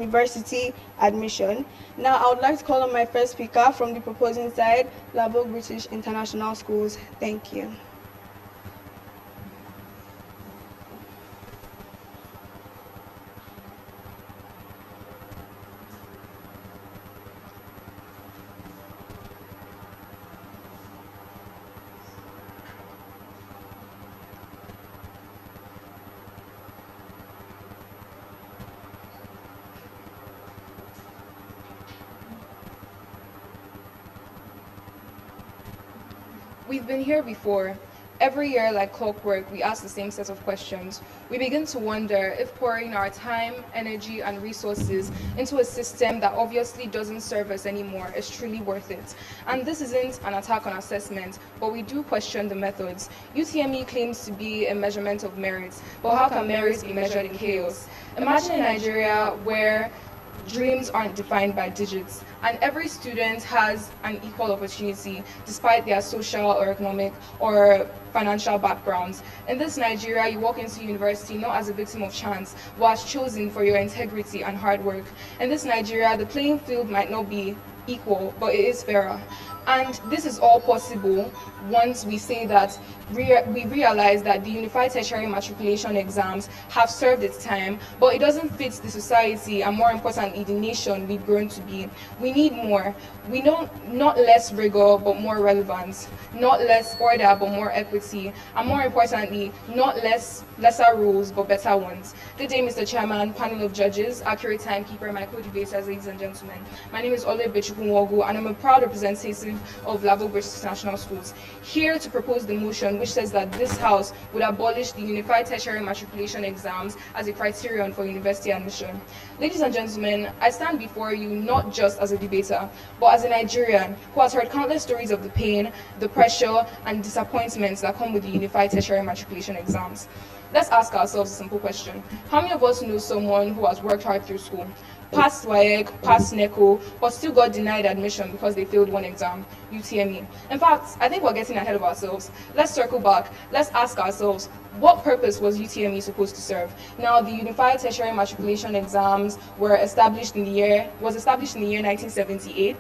university admission. Now, I would like to call on my first speaker from the proposing side, Vogue British International Schools. Thank you. We've been here before. Every year, like clockwork, we ask the same set of questions. We begin to wonder if pouring our time, energy, and resources into a system that obviously doesn't serve us anymore is truly worth it. And this isn't an attack on assessment, but we do question the methods. UTME claims to be a measurement of merit, but how can merit be measured in chaos? Imagine a Nigeria where dreams aren't defined by digits, and every student has an equal opportunity despite their social or economic or financial backgrounds. In this Nigeria, you walk into university not as a victim of chance, but as chosen for your integrity and hard work. In this Nigeria, the playing field might not be equal, but it is fairer. And this is all possible once we say that we realize that the Unified Tertiary Matriculation exams have served its time, but it doesn't fit the society and, more importantly, the nation we've grown to be. We need more. We know not less rigor, but more relevance, not less order, but more equity, and more importantly, not lesser rules, but better ones. Good day, Mr. Chairman, panel of judges, accurate timekeeper, my co-debaters, ladies and gentlemen. My name is Lugbe, and I'm a proud representative of Vogue British International Schools, here to propose the motion which says that this House would abolish the Unified Tertiary Matriculation exams as a criterion for university admission. Ladies and gentlemen, I stand before you not just as a debater, but as a Nigerian who has heard countless stories of the pain, the pressure, and disappointments that come with the Unified Tertiary Matriculation exams. Let's ask ourselves a simple question. How many of us know someone who has worked hard through school, passed WAEC, passed NECO, but still got denied admission because they failed one exam, UTME? In fact, I think we're getting ahead of ourselves. Let's circle back. Let's ask ourselves, what purpose was UTME supposed to serve? Now, the Unified Tertiary Matriculation exams was established in the year 1978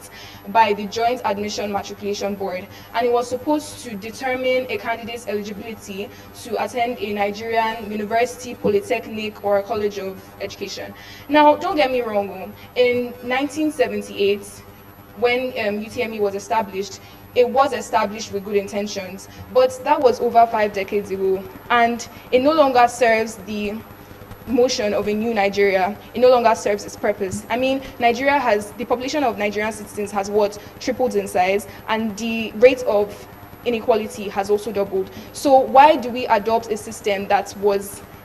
by the Joint Admission Matriculation Board, and it was supposed to determine a candidate's eligibility to attend a Nigerian university, polytechnic, or college of education. Now, don't get me wrong, in 1978, when UTME was established, it was established with good intentions, but that was over 5 decades ago, and it no longer serves the motion of a new Nigeria. It no longer serves its purpose. I mean, the population of Nigerian citizens has tripled in size, and the rate of inequality has also doubled. So why do we adopt a system that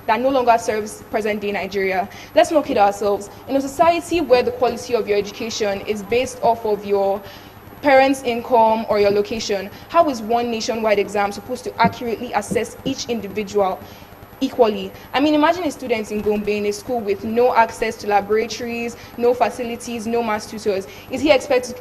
no longer serves present-day Nigeria? Let's not kid ourselves. In a society where the quality of your education is based off of your parents' income or your location, how is one nationwide exam supposed to accurately assess each individual equally? I mean, imagine a student in Gombe in a school with no access to laboratories, no facilities, no maths tutors. Is he expected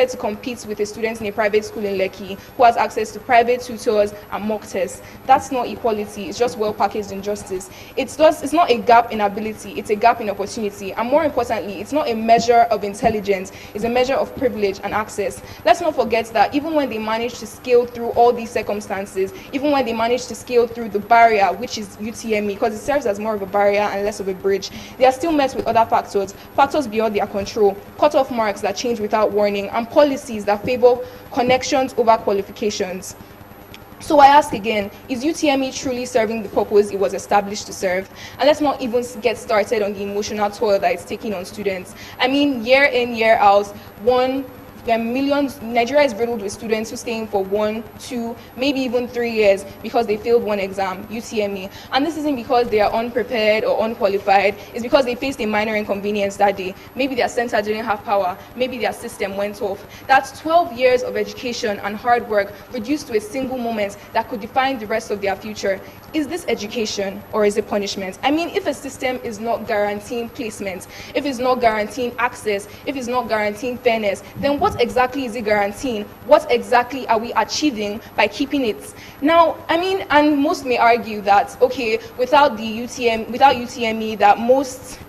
to compete with a student in a private school in Lekki who has access to private tutors and mock tests? That's not equality. It's just well-packaged injustice. It's not a gap in ability. It's a gap in opportunity. And more importantly, it's not a measure of intelligence. It's a measure of privilege and access. Let's not forget that even when they manage to scale through all these circumstances, even when they manage to scale through the barrier, which is UTME, because it serves as more of a barrier and less of a bridge, they are still met with other factors beyond their control, cut-off marks that change without warning, and policies that favor connections over qualifications. So I ask again, is UTME truly serving the purpose it was established to serve? And let's not even get started on the emotional toll that it's taking on students. I mean, year in, year out, Nigeria is riddled with students who stay in for 1, 2, maybe even 3 years because they failed one exam, UTME. And this isn't because they are unprepared or unqualified. It's because they faced a minor inconvenience that day. Maybe their center didn't have power. Maybe their system went off. That's 12 years of education and hard work reduced to a single moment that could define the rest of their future. Is this education or is it punishment? I mean, if a system is not guaranteeing placement, if it's not guaranteeing access, if it's not guaranteeing fairness, then what exactly is it guaranteeing? What exactly are we achieving by keeping it? Now, I mean, and most may argue that, okay, without UTME, that most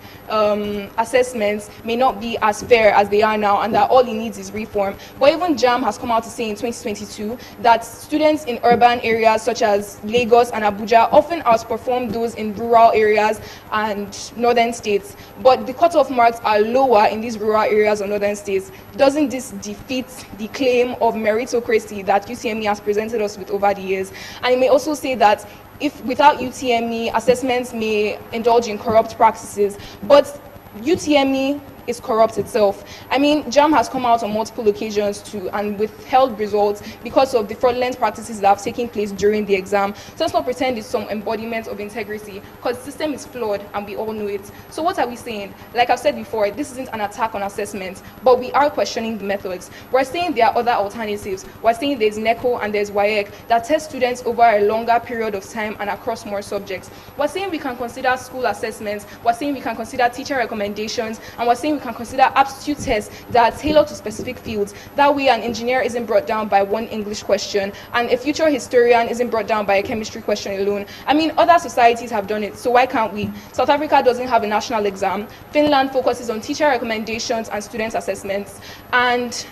assessments may not be as fair as they are now, and that all it needs is reform. But even JAM has come out to say in 2022 that students in urban areas such as Lagos and Abuja often outperform those in rural areas and northern states. But the cutoff marks are lower in these rural areas or northern states. Doesn't this defeat the claim of meritocracy that UTME has presented us with over the years? And it may also say that if without UTME, assessments may indulge in corrupt practices, but UTME is corrupt itself. I mean, JAM has come out on multiple occasions and withheld results because of the fraudulent practices that have taken place during the exam. So let's not pretend it's some embodiment of integrity, because the system is flawed and we all know it. So what are we saying? Like I've said before, this isn't an attack on assessment, but we are questioning the methods. We're saying there are other alternatives. We're saying there's NECO and there's WAEC that test students over a longer period of time and across more subjects. We're saying we can consider school assessments. We're saying we can consider teacher recommendations, and we're saying we can consider aptitude tests that are tailored to specific fields. That way an engineer isn't brought down by one English question, and a future historian isn't brought down by a chemistry question alone. I mean, other societies have done it, so why can't we? South Africa doesn't have a national exam. Finland focuses on teacher recommendations and student assessments. And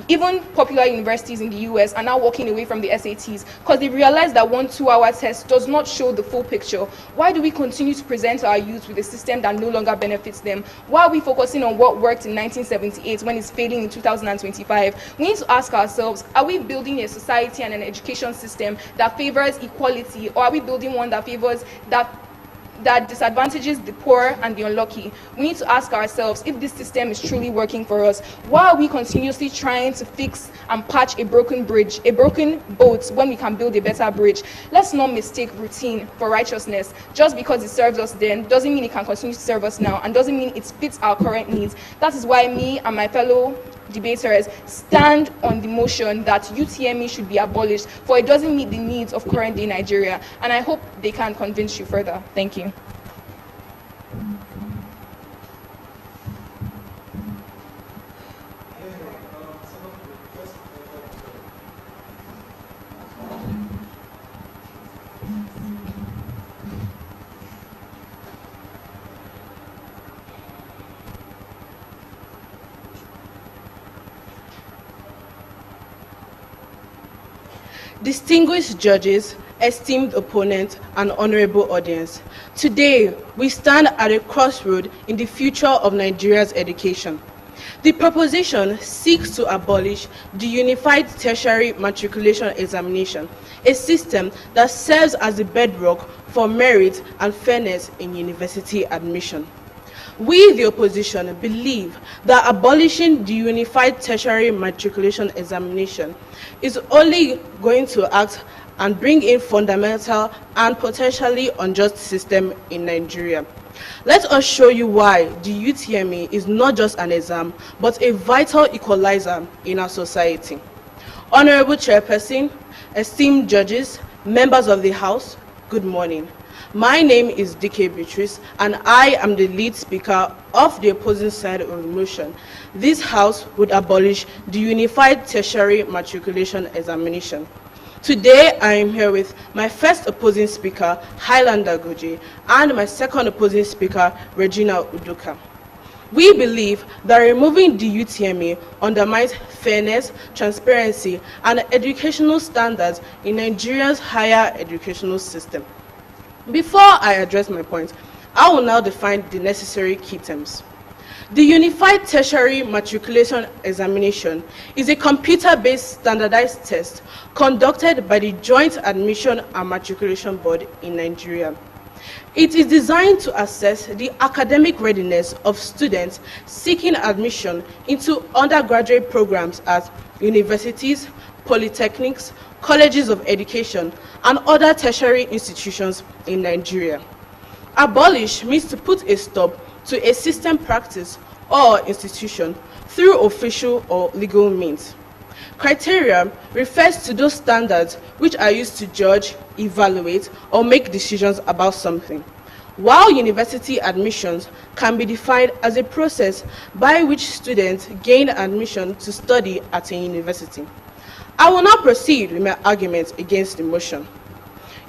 even popular universities in the US are now walking away from the SATs because they realize that 1 2-hour test does not show the full picture. Why do we continue to present our youth with a system that no longer benefits them? Why are we focusing on what worked in 1978 when it's failing in 2025? We need to ask ourselves, are we building a society and an education system that favors equality, or are we building one that favors that disadvantages the poor and the unlucky? We need to ask ourselves if this system is truly working for us. Why are we continuously trying to fix and patch a broken bridge, a broken boat, when we can build a better bridge? Let's not mistake routine for righteousness. Just because it served us then doesn't mean it can continue to serve us now, and doesn't mean it fits our current needs. That is why me and my fellow debaters stand on the motion that UTME should be abolished, for it doesn't meet the needs of current day Nigeria. And I hope they can convince you further. Thank you. Distinguished judges, esteemed opponents, and honorable audience, today we stand at a crossroad in the future of Nigeria's education. The proposition seeks to abolish the unified tertiary matriculation examination, a system that serves as the bedrock for merit and fairness in university admission. We, the opposition, believe that abolishing the unified tertiary matriculation examination is only going to act and bring in fundamental and potentially unjust system in Nigeria. Let us show you why the UTME is not just an exam, but a vital equalizer in our society. Honorable Chairperson, esteemed judges, members of the House, good morning. My name is DK Beatrice, and I am the lead speaker of the opposing side of the motion. This House would abolish the unified tertiary matriculation examination. Today, I am here with my first opposing speaker, Highlander Goje, and my second opposing speaker, Regina Udoka. We believe that removing the UTME undermines fairness, transparency, and educational standards in Nigeria's higher educational system. Before I address my point, I will now define the necessary key terms. The Unified Tertiary Matriculation Examination is a computer-based standardized test conducted by the Joint Admission and Matriculation Board in Nigeria. It is designed to assess the academic readiness of students seeking admission into undergraduate programs at universities, polytechnics, colleges of education, and other tertiary institutions in Nigeria. Abolish means to put a stop to a system, practice, or institution through official or legal means. Criteria refers to those standards which are used to judge, evaluate, or make decisions about something, while university admissions can be defined as a process by which students gain admission to study at a university. I will now proceed with my arguments against the motion.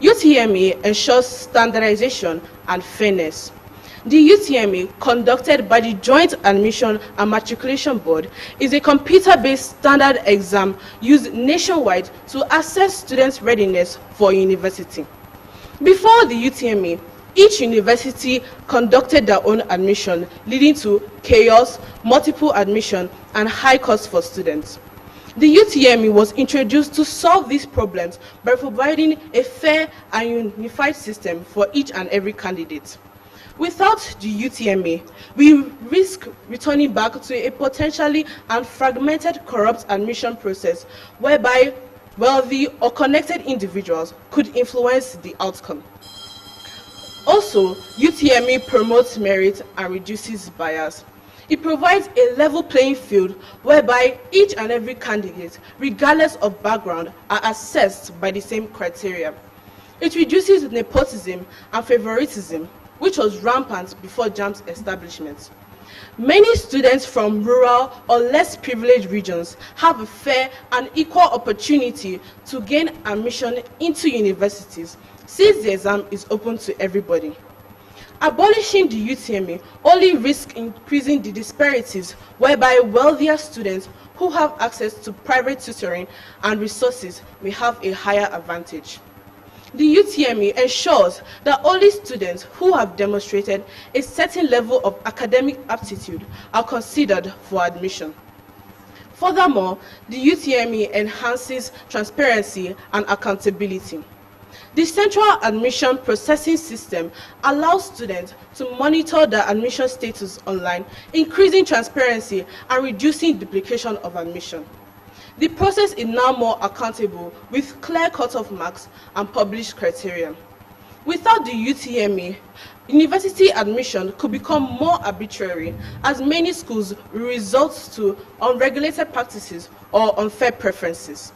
UTME ensures standardization and fairness. The UTME, conducted by the Joint Admission and Matriculation Board, is a computer-based standard exam used nationwide to assess students' readiness for university. Before the UTME, each university conducted their own admission, leading to chaos, multiple admission, and high costs for students. The UTME was introduced to solve these problems by providing a fair and unified system for each and every candidate. Without the UTME, we risk returning back to a potentially and fragmented corrupt admission process whereby wealthy or connected individuals could influence the outcome. Also, UTME promotes merit and reduces bias. It provides a level playing field whereby each and every candidate, regardless of background, are assessed by the same criteria. It reduces nepotism and favoritism, which was rampant before JAMB's establishment. Many students from rural or less privileged regions have a fair and equal opportunity to gain admission into universities since the exam is open to everybody. Abolishing the UTME only risks increasing the disparities whereby wealthier students who have access to private tutoring and resources may have a higher advantage. The UTME ensures that only students who have demonstrated a certain level of academic aptitude are considered for admission. Furthermore, the UTME enhances transparency and accountability. The Central Admission Processing System allows students to monitor their admission status online, increasing transparency and reducing duplication of admission. The process is now more accountable with clear cutoff marks and published criteria. Without the UTME, university admission could become more arbitrary as many schools resort to unregulated practices or unfair preferences.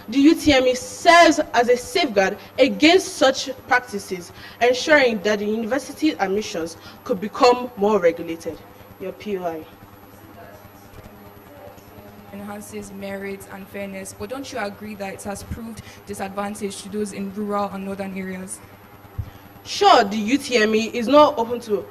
The UTME serves as a safeguard against such practices, ensuring that the university admissions could become more regulated. Your POI. Enhances merit and fairness, but don't you agree that it has proved disadvantage to those in rural and northern areas? Sure, the UTME is not open to,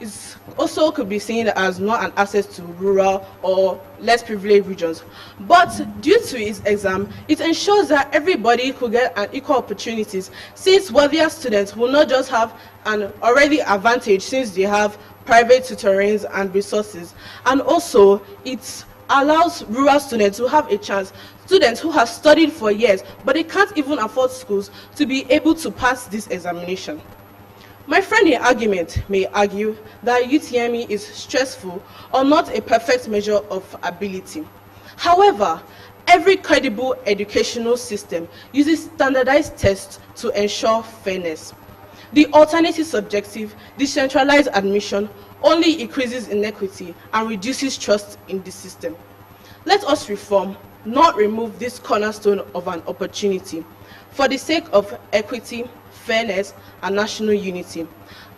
is also could be seen as not an access to rural or less privileged regions, but due to its exam, it ensures that everybody could get an equal opportunities, since wealthier students will not just have an already advantage since they have private tutorings and resources, and also it allows rural students to have a chance, students who have studied for years but they can't even afford schools, to be able to pass this examination. My friend in argument may argue that UTME is stressful or not a perfect measure of ability. However, every credible educational system uses standardized tests to ensure fairness. The alternative subjective, decentralized admission only increases inequity and reduces trust in the system. Let us reform, not remove this cornerstone of an opportunity, for the sake of equity, fairness, and national unity.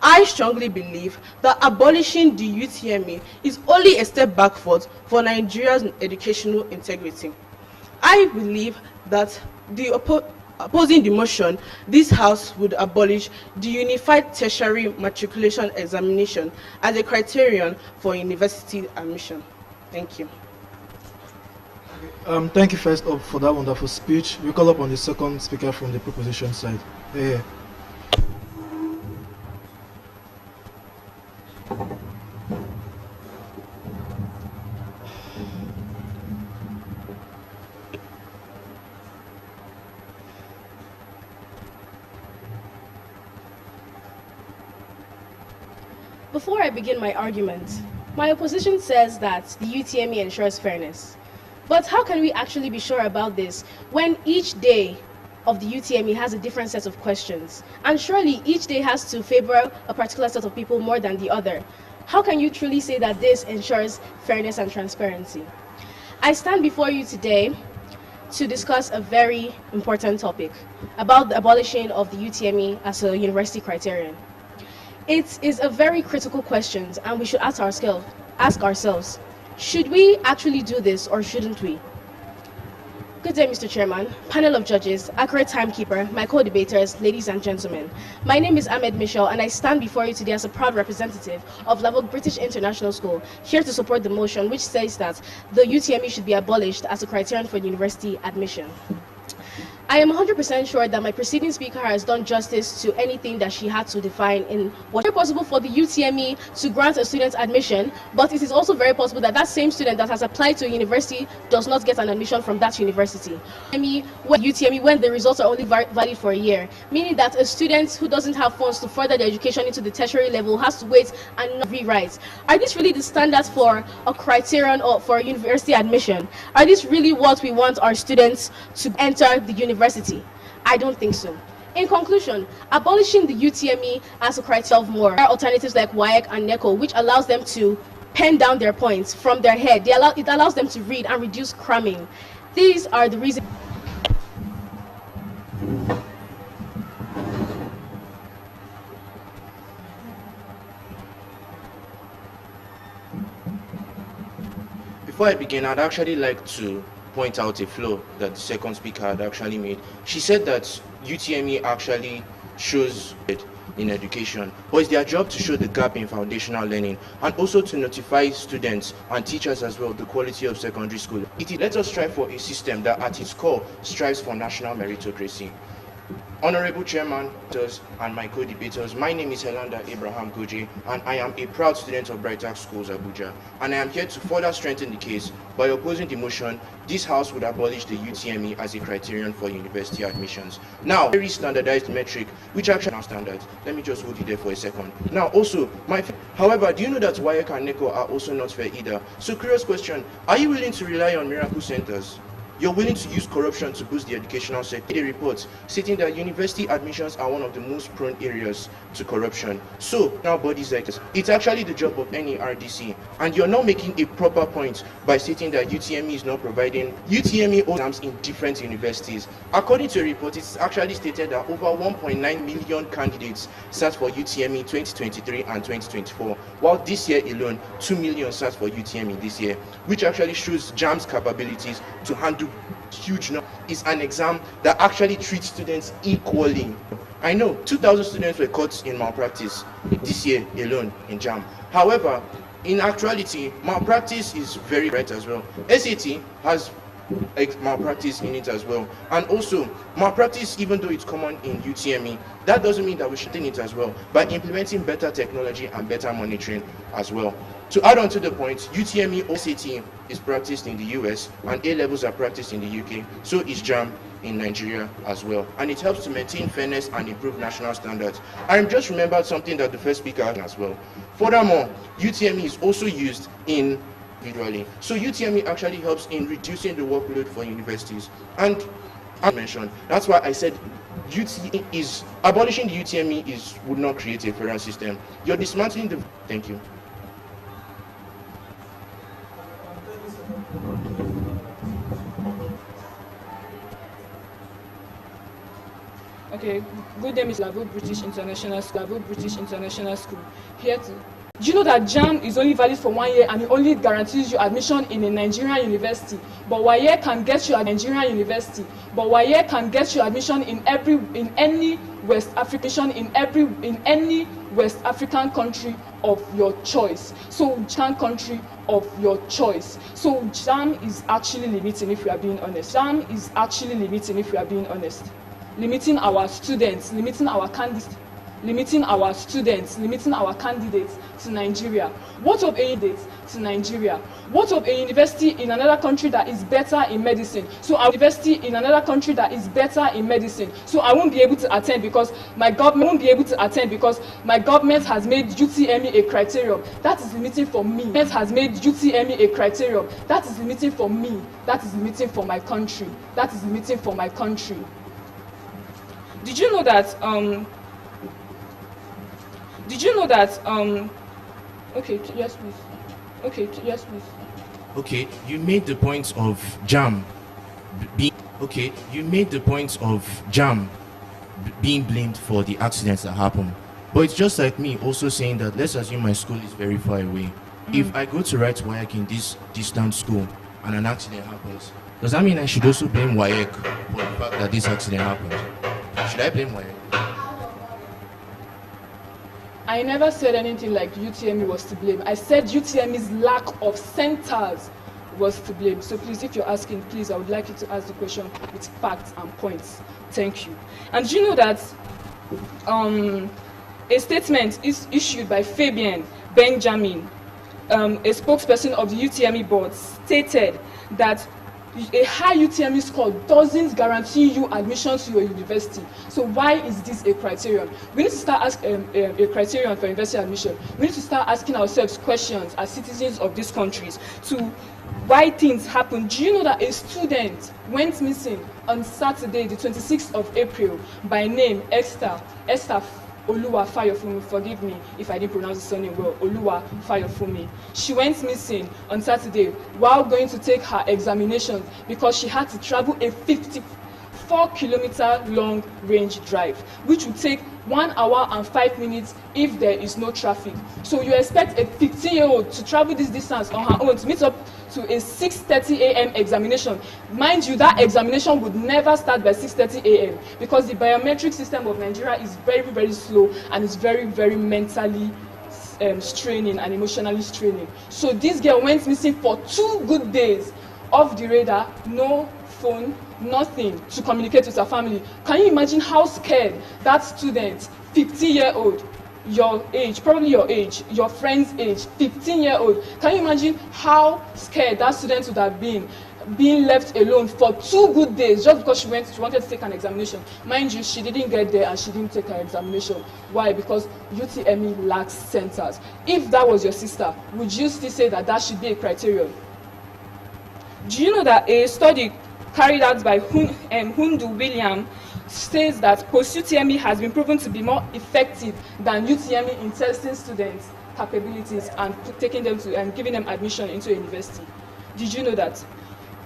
I strongly believe that abolishing the UTME is only a step backward for Nigeria's educational integrity. I believe that opposing the motion, this House would abolish the unified tertiary matriculation examination as a criterion for university admission. Thank you. Thank you first up for that wonderful speech. We call up on the second speaker from the proposition side. Yeah. Before I begin my argument, my opposition says that the UTME ensures fairness. But how can we actually be sure about this when each day of the UTME has a different set of questions? And surely each day has to favor a particular set of people more than the other. How can you truly say that this ensures fairness and transparency? I stand before you today to discuss a very important topic about the abolishing of the UTME as a university criterion. It is a very critical question, and we should ask ourselves, should we actually do this or shouldn't we? Good day, Mr. Chairman, panel of judges, accurate timekeeper, my co-debaters, ladies and gentlemen. My name is Ahmed Michel, and I stand before you today as a proud representative of Vogue British International School, here to support the motion which says that the UTME should be abolished as a criterion for university admission. I am 100% sure that my preceding speaker has done justice to anything that she had to define in what is possible for the UTME to grant a student admission, but it is also very possible that that same student that has applied to a university does not get an admission from that university. UTME when the results are only valid for a year, meaning that a student who doesn't have funds to further their education into the tertiary level has to wait and not rewrite. Are these really the standards for a criterion or for university admission? Are these really what we want our students to enter the university? I don't think so. In conclusion, abolishing the UTME as a criteria of more alternatives like WAEC and NECO, which allows them to pen down their points from their head. It allows them to read and reduce cramming. These are the reasons. Before I begin, I'd actually like to point out a flaw that the second speaker had actually made. She said that UTME actually shows it in education, but it's their job to show the gap in foundational learning and also to notify students and teachers as well the quality of secondary school. Let us strive for a system that at its core strives for national meritocracy. Honorable Chairman and my co-debaters, my name is Helanda Abraham Goje, and I am a proud student of Britarch Schools, Abuja, and I am here to further strengthen the case. By opposing the motion, this House would abolish the UTME as a criterion for university admissions. Now, very standardized metric, which actually now standards. Let me just hold you there for a second. Now, also, however, do you know that WAEC and NECO are also not fair either? So, curious question, are you willing to rely on miracle centers? You're willing to use corruption to boost the educational sector. A report stating that university admissions are one of the most prone areas to corruption. So now bodies like this, it's actually the job of any RDC, and you're not making a proper point by stating that UTME is not providing UTME exams in different universities. According to a report, it's actually stated that over 1.9 million candidates sat for UTME 2023 and 2024, while this year alone 2 million sat for UTME this year, which actually shows JAM's capabilities to handle huge number. Is an exam that actually treats students equally. I know 2,000 students were caught in malpractice this year alone in JAM. However, in actuality, malpractice is very right as well. SAT has malpractice in it as well, and also malpractice, even though it's common in UTME, that doesn't mean that we should do it as well by implementing better technology and better monitoring as well. To add on to the point, UTME SAT is practiced in the US and A levels are practiced in the UK, so is JAM in Nigeria as well, and it helps to maintain fairness and improve national standards. I just remembered something that the first speaker had as well. Furthermore, UTME is also used in individually. So UTME actually helps in reducing the workload for universities. And I mentioned, that's why I said UTME is abolishing the UTME would not create a fairer system. You're dismantling the. Thank you. Okay, good day, Miss Vogue British International School. Vogue British International School. Here to. Do you know that JAM is only valid for 1 year and it only guarantees you admission in a Nigerian university? But WAEC can get you a Nigerian university. But WAEC can get you admission in any West African West African country of your choice. So country of your choice. So JAM is actually limiting, if we are being honest. JAM is actually limiting, if we are being honest. Limiting our students, limiting our candidates, limiting our candidates to Nigeria. What of a date to Nigeria? What of a university in another country that is better in medicine? So our university in another country that is better in medicine. So I won't be able to attend because my government has made UTME a criterion. That is limiting for me. Government has made UTME a criterion. That is limiting for me. That is limiting for my country. That is limiting for my country. Did you know that okay, yes please. Okay, yes please. Okay, you made the point of JAM being being blamed for the accidents that happen. But it's just like me also saying that let's assume my school is very far away. If I go to write WAEC in this distant school, and an accident happens, does that mean I should also blame WAEC for the fact that this accident happened? Should I blame WAEC? I never said anything like UTME was to blame. I said UTME's lack of centers was to blame. So please, if you're asking, please, I would like you to ask the question with facts and points. Thank you. And do you know that a statement is issued by Fabian Benjamin, a spokesperson of the UTME board, stated that a high UTME score doesn't guarantee you admission to your university. So why is this a criterion? We need to start asking a criterion for university admission. We need to start asking ourselves questions as citizens of these countries to why things happen. Do you know that a student went missing on Saturday, the 26th of April, by name Esther Oluwa Fayofumi? Forgive me if I didn't pronounce the surname well. Oluwa Fayofumi. She went missing on Saturday while going to take her examination because she had to travel a 54-kilometer long range drive, which would take 1 hour and 5 minutes if there is no traffic. So you expect a 15-year-old to travel this distance on her own to meet up to a 6:30 a.m. examination. Mind you, that examination would never start by 6:30 a.m. because the biometric system of Nigeria is very, very slow and is very, very mentally straining and emotionally straining. So this girl went missing for 2 good days, off the radar, no phone, nothing to communicate with her family. Can you imagine how scared that student, 15-year-old, your age, probably your age, your friend's age, 15-year-old, can you imagine how scared that student would have been being left alone for 2 good days just because she wanted to take an examination? Mind you, she didn't get there and she didn't take her examination. Why? Because UTME lacks centers. If that was your sister, would you still say that that should be a criterion? Do you know that a study carried out by Hundu William states that post-UTME has been proven to be more effective than UTME in testing students' capabilities and taking them to and giving them admission into a university? Did you know that?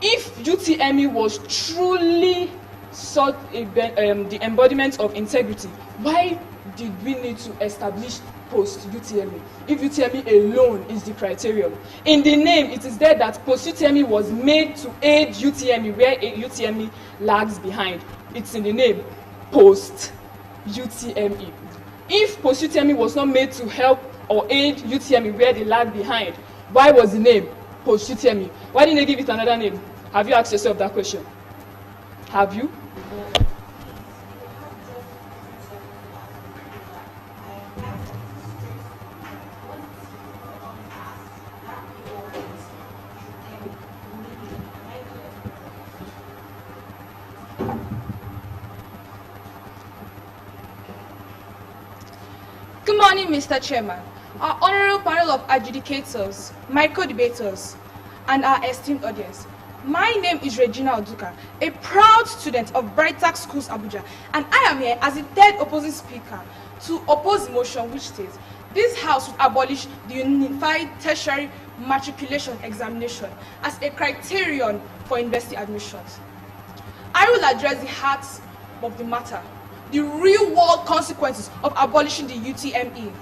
If UTME was truly the embodiment of integrity, why did we need to establish post-UTME if UTME alone is the criterion? In the name, it is there that post-UTME was made to aid UTME where UTME lags behind. It's in the name, post-UTME. If post-UTME was not made to help or aid UTME where they lag behind, why was the name post-UTME? Why didn't they give it another name? Have you asked yourself that question? Have you? Good morning, Mr. Chairman, our honorable panel of adjudicators, my co-debaters, and our esteemed audience. My name is Regina Oduka, a proud student of Britarch Schools, Abuja, and I am here as the third opposing speaker to oppose the motion which states this House would abolish the Unified Tertiary Matriculation Examination as a criterion for university admissions. I will address the heart of the matter, the real-world consequences of abolishing the UTME.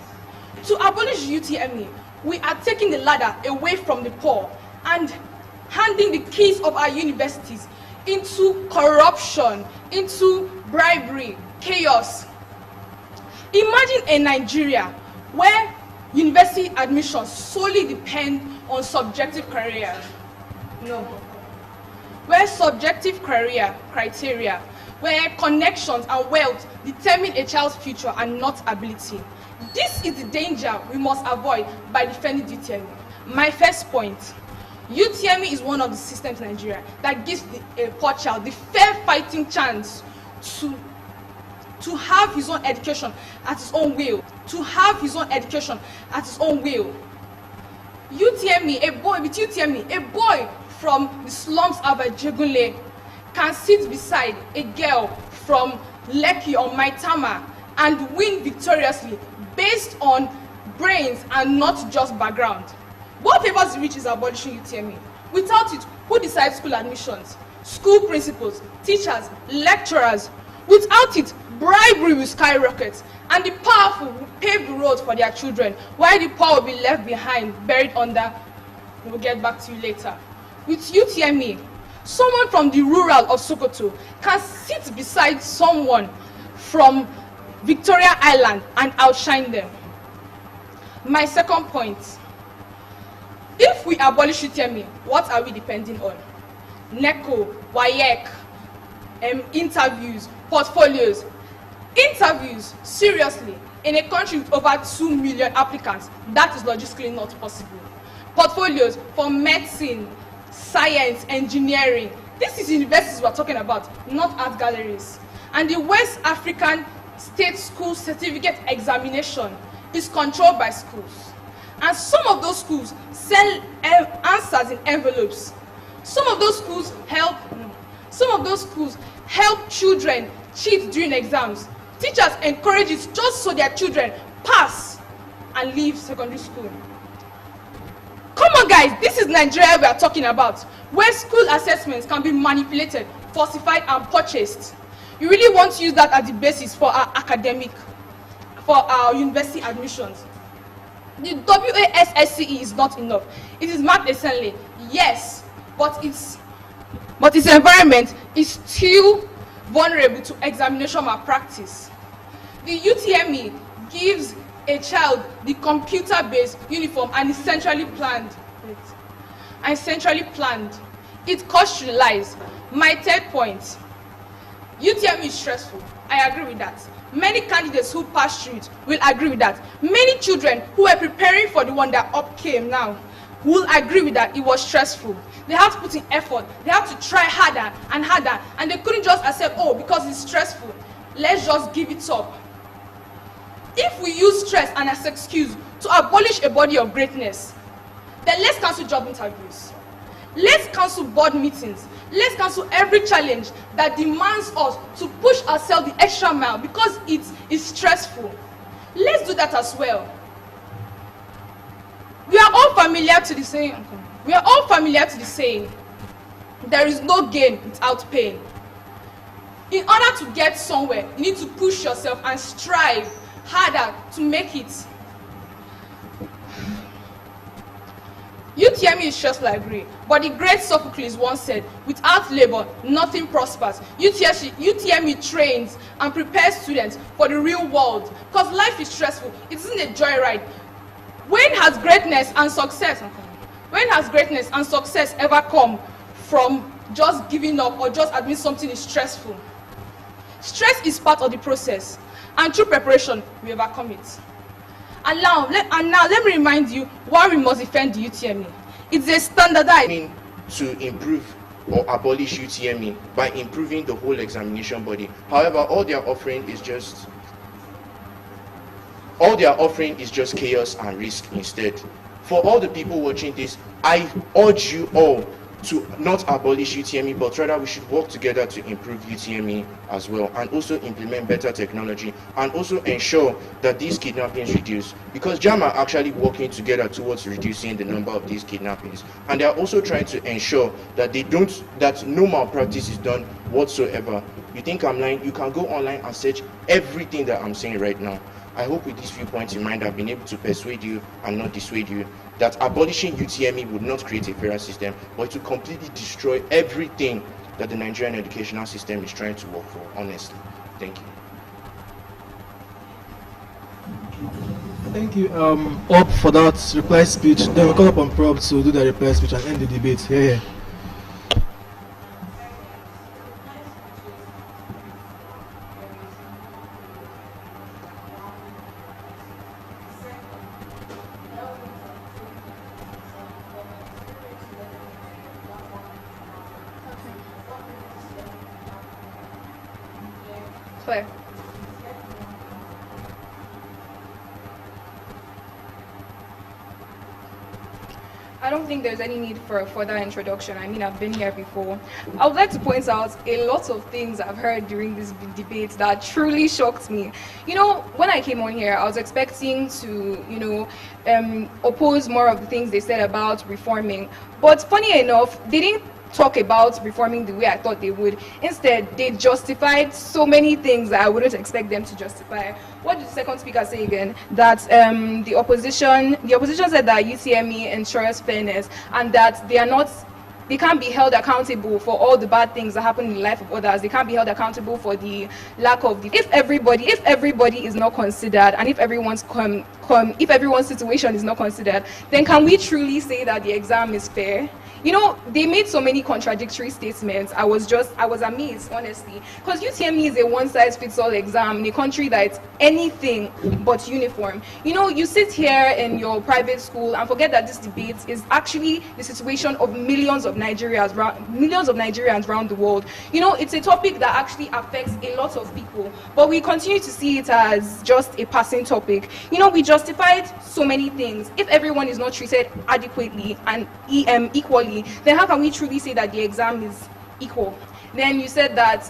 To abolish the UTME, we are taking the ladder away from the poor and handing the keys of our universities into corruption, into bribery, chaos. Imagine a Nigeria where university admissions solely depend on subjective criteria. No. Where subjective criteria, where connections and wealth determine a child's future and not ability. This is the danger we must avoid by defending UTME. My first point, UTME is one of the systems in Nigeria that gives a poor child the fair fighting chance to have his own education at his own will. UTME, a boy from the slums of Ajegunle can sit beside a girl from Lekki or Maitama and win victoriously based on brains and not just background. What favors the rich is abolishing UTME. Without it, who decides school admissions? School principals, teachers, lecturers. Without it, bribery will skyrocket, and the powerful will pave the road for their children, while the poor will be left behind, buried under. We'll get back to you later. with UTME, someone from the rural of Sokoto can sit beside someone from Victoria Island and outshine them. My second point, if we abolish UTME, what are we depending on? NECO, WAEC, interviews, portfolios. Interviews, seriously, in a country with over 2 million applicants, that is logistically not possible. Portfolios for medicine, science, engineering. This is universities we're talking about, not art galleries. And the West African State School Certificate Examination is controlled by schools. And some of those schools sell answers in envelopes. Some of those schools help children cheat during exams. Teachers encourage it just so their children pass and leave secondary school. Come on guys, this is Nigeria we are talking about, where school assessments can be manipulated, falsified and purchased. You really want to use that as the basis for our university admissions. The WASSCE is not enough. It is marked essentially, yes, but its environment is still vulnerable to examination malpractice. The UTME gives a child the computer-based uniform and is centrally planned. It cost relies. My third point, UTME is stressful. I agree with that. Many candidates who passed through it will agree with that. Many children who were preparing for the one that came now will agree with that. It was stressful. They have to put in effort. They have to try harder and harder, and they couldn't just accept, oh, because it's stressful, let's just give it up. If we use stress and as excuse to abolish a body of greatness, then let's cancel job interviews. Let's cancel board meetings. Let's cancel every challenge that demands us to push ourselves the extra mile because it is stressful. Let's do that as well. We are all familiar to the saying, there is no gain without pain. In order to get somewhere, you need to push yourself and strive harder to make it. UTME is stressful, I agree, but the great Sophocles once said, without labor, nothing prospers. UTME trains and prepares students for the real world, because life is stressful. It isn't a joyride. When has greatness and success ever come from just giving up or just admitting something is stressful? Stress is part of the process, and through preparation, we overcome it. And now let me remind you why we must defend the UTME. It's a standardized to improve or abolish UTME by improving the whole examination body. However, all they are offering is just chaos and risk instead. For all the people watching this, I urge you all to not abolish UTME, but rather we should work together to improve UTME as well, and also implement better technology, and also ensure that these kidnappings reduce, because JAM are actually working together towards reducing the number of these kidnappings, and they are also trying to ensure that that no malpractice is done whatsoever. You think I'm lying? You can go online and search everything that I'm saying right now. I hope with these few points in mind I've been able to persuade you and not dissuade you that abolishing UTME would not create a fairer system, but to completely destroy everything that the Nigerian educational system is trying to work for, honestly. Thank you. Thank you. Up for that reply speech. Then we'll call upon Prob to do the reply speech and end the debate. Yeah. Claire. I don't think there's any need for a further introduction. I mean, I've been here before. I would like to point out a lot of things I've heard during this debate that truly shocked me. You know, when I came on here, I was expecting to, oppose more of the things they said about reforming. But funny enough, they didn't talk about reforming the way I thought they would. Instead, they justified so many things that I wouldn't expect them to justify. What did the second speaker say again? That the opposition said that UTME ensures fairness, and that they are not they can't be held accountable for all the bad things that happen in the life of others. They can't be held accountable for the lack of the. If everybody is not considered, and if everyone's situation is not considered, then can we truly say that the exam is fair? You know, they made so many contradictory statements. I was amazed, honestly, because UTME is a one-size-fits-all exam in a country that's anything but uniform. You know, you sit here in your private school and forget that this debate is actually the situation of millions of Nigerians around the world. You know, it's a topic that actually affects a lot of people, but we continue to see it as just a passing topic. You know, we justified so many things. If everyone is not treated adequately and equally, then how can we truly say that the exam is equal? Then you said that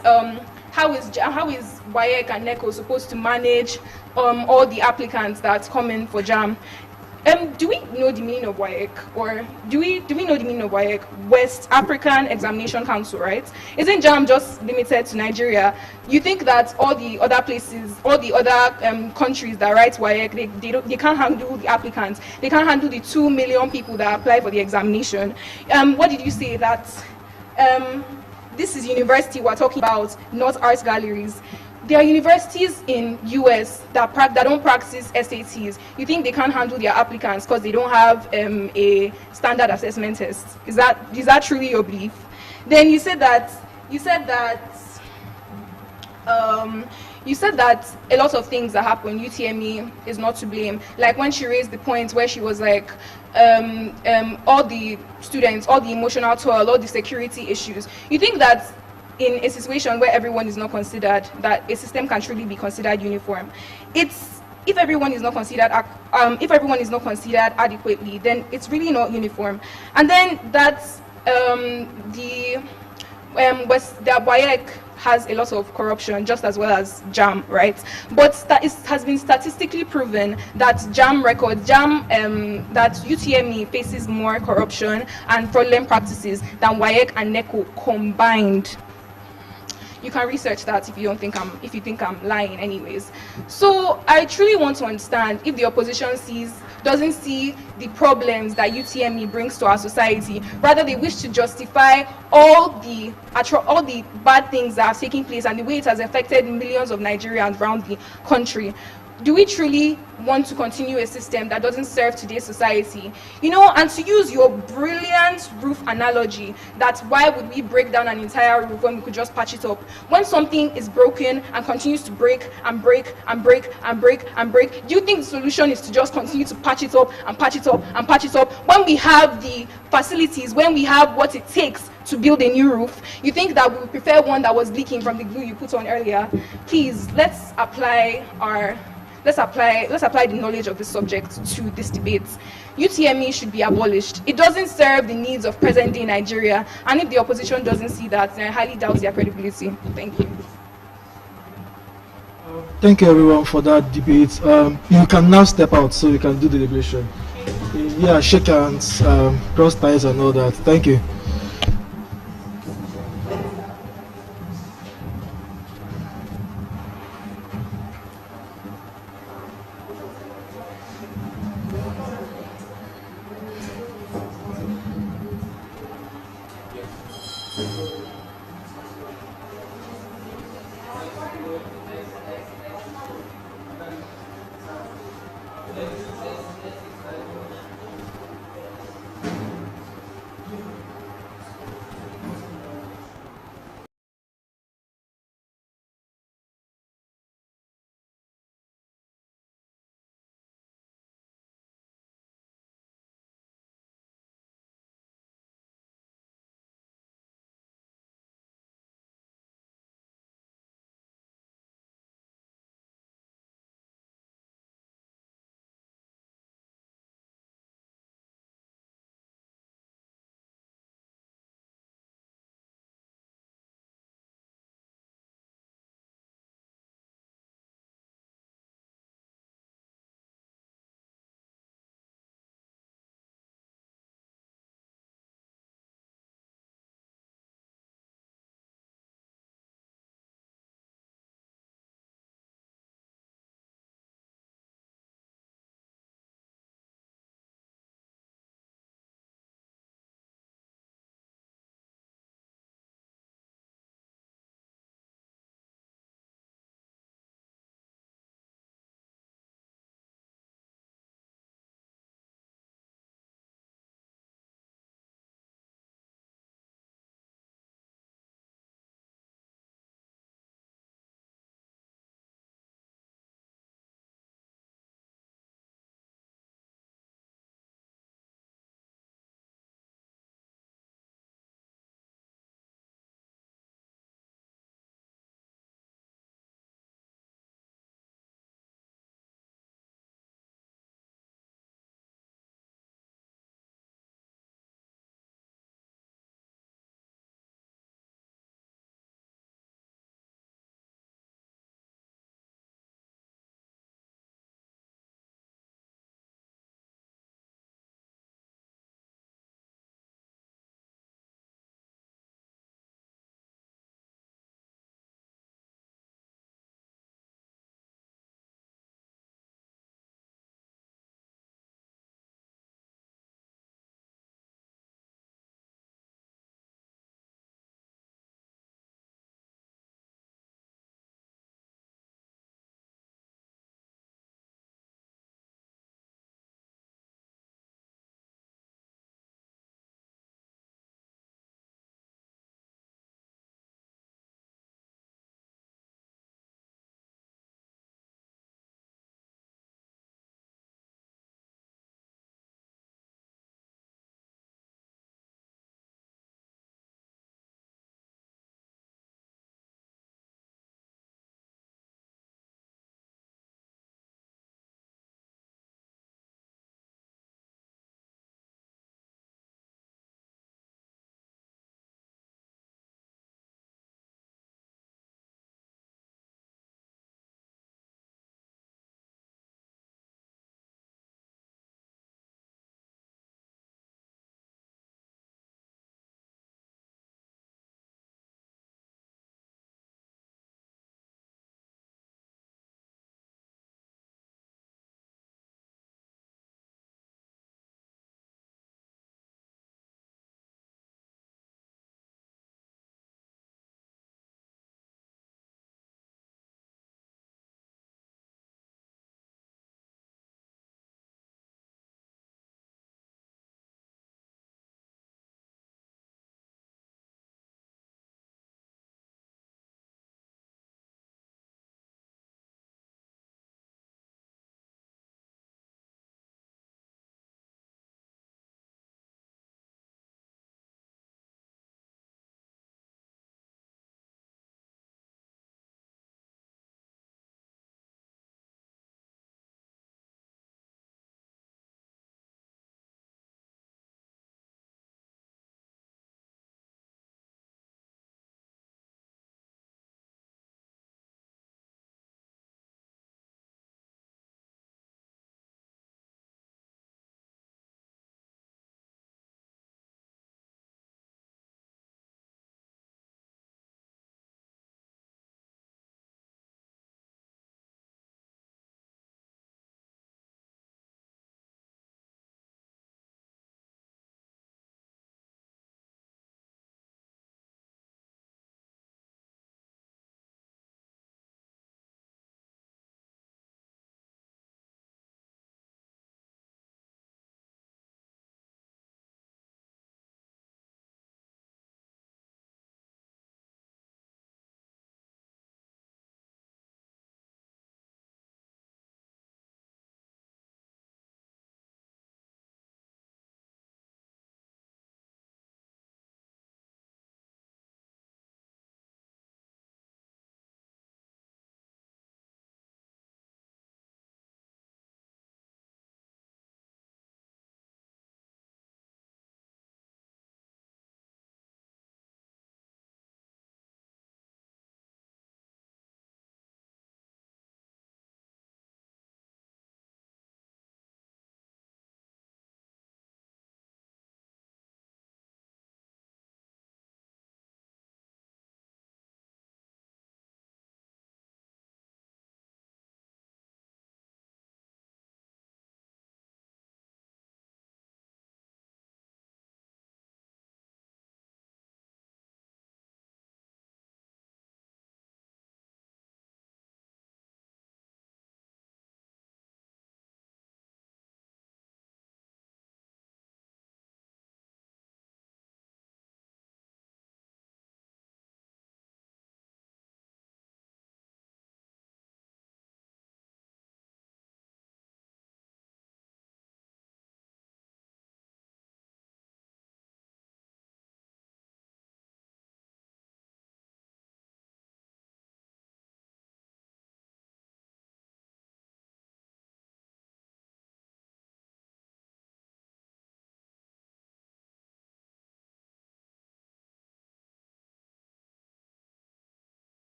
how is WAEC and NECO supposed to manage all the applicants that come in for JAM? Do we know the meaning of WAEC, or do we know the meaning of WAEC? West African Examination Council, right? Isn't JAM just limited to Nigeria? You think that all the other places, all the other countries that write WAEC, they can't handle the applicants. They can't handle the 2 million people that apply for the examination. What did you say that? This is university we're talking about, not art galleries. There are universities in US that don't practice SATs. You think they can't handle their applicants because they don't have a standard assessment test? Is that truly your belief? Then you said that a lot of things that happen, UTME is not to blame. Like when she raised the point where she was like, all the students, all the emotional toil, all the security issues. You think that in a situation where everyone is not considered, that a system can truly be considered uniform? If everyone is not considered adequately, then it's really not uniform. And then that's the WAEC has a lot of corruption, just as well as JAM, right? But it has been statistically proven that that UTME faces more corruption and fraudulent practices than WAEC and NECO combined. You can research that if you think I'm lying anyways. So I truly want to understand if the opposition doesn't see the problems that UTME brings to our society. Rather, they wish to justify all the bad things that are taking place and the way it has affected millions of Nigerians around the country. Do we truly want to continue a system that doesn't serve today's society? You know, and to use your brilliant roof analogy, that why would we break down an entire roof when we could just patch it up? When something is broken and continues to break and break and break and break and break, do you think the solution is to just continue to patch it up and patch it up and patch it up when we have the facilities, when we have what it takes to build a new roof? You think that we would prefer one that was leaking from the glue you put on earlier? Please, let's apply the knowledge of the subject to this debate. UTME should be abolished. It doesn't serve the needs of present-day Nigeria, and if the opposition doesn't see that, then I highly doubt their credibility. Thank you. Thank you, everyone, for that debate. You can now step out so we can do the deliberation. Yeah, shake hands, cross ties, and all that. Thank you.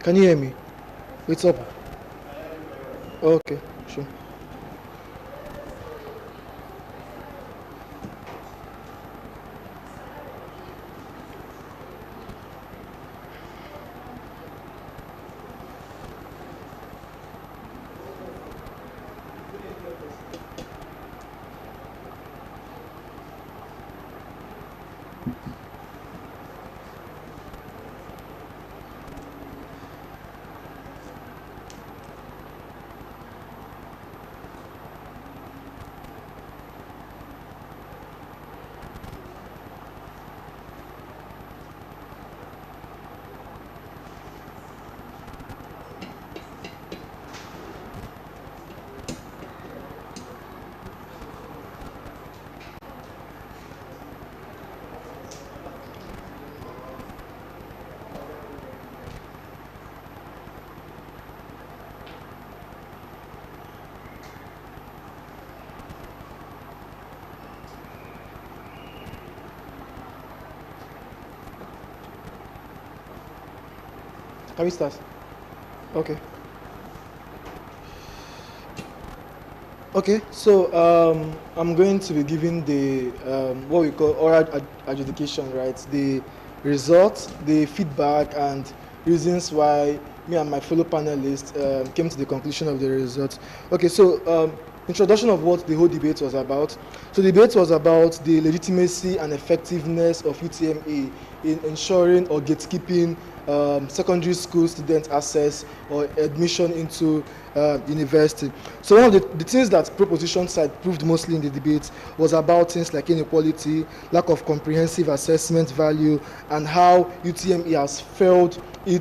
Can you hear me? What's up? Okay, sure. Can we start? Okay. Okay, so I'm going to be giving the what we call oral adjudication, right? The results, the feedback, and reasons why me and my fellow panelists came to the conclusion of the results. Okay, so introduction of what the whole debate was about. So the debate was about the legitimacy and effectiveness of UTME in ensuring or gatekeeping secondary school student access or admission into university. So one of the things that proposition side proved mostly in the debate was about things like inequality, lack of comprehensive assessment value, and how UTME has failed